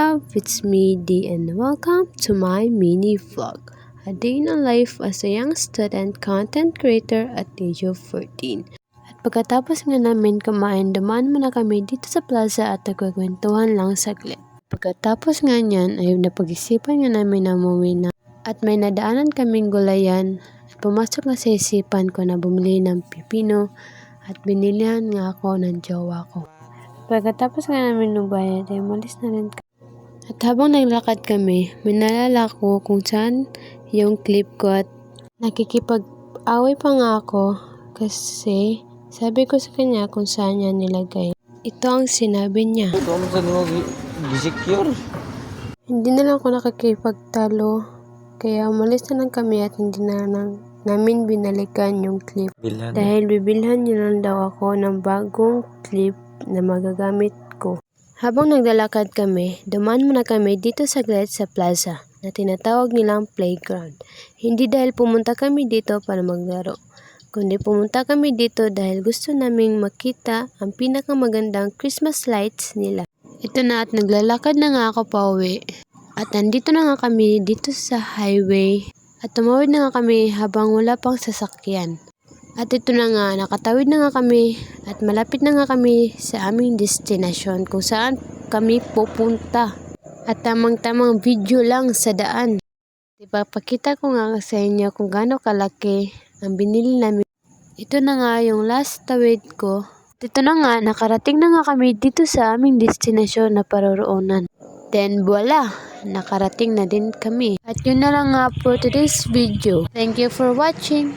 love, it's me D and welcome to my mini vlog. A day in a life as a young student content creator at age of 14. At pagkatapos nga namin kumain, dumaan muna kami dito sa plaza at nagkwentuhan lang saglit. Pagkatapos nga niyan ay napag-isipan nga namin na umuwi na. At may nadaanan kaming gulayan at pumasok nga sa isipan ko na bumili ng pipino at binilihan nga ako ng jowa ko. Pagkatapos nga namin nagbayad ay malis na rin kami. At habang naglakad kami, may naalala ko kung saan yung clip ko at nakikipag-away pa nga ako kasi sabi ko sa kanya kung saan niya nilagay. Ito ang sinabi niya. Ito ang saan mo gisecure? Hindi na lang ako nakikipagtalo kaya umalis na lang kami at hindi na lang namin binalikan yung clip. Bilhan. Dahil bibilhan niya lang daw ako ng bagong clip na magagamit ko. Habang naglalakad kami, dumaan muna kami dito saglit sa plaza na tinatawag nilang playground. Hindi dahil pumunta kami dito para maglaro, kundi pumunta kami dito dahil gusto naming makita ang pinakamagandang Christmas lights nila. Ito na at naglalakad na nga ako pauwi. At nandito na nga kami dito sa highway at tumawid na nga kami habang wala pang sasakyan. At ito na nga, nakatawid na nga kami at malapit na nga kami sa aming destination kung saan kami pupunta. At tamang-tamang video lang sa daan. Ipapakita ko nga sa inyo kung gaano kalaki ang binili namin. Ito na nga yung last tawid ko. At ito na nga, nakarating na nga kami dito sa aming destination na paroroonan. Then voila, nakarating na din kami. At yun na lang nga for today's video. Thank you for watching.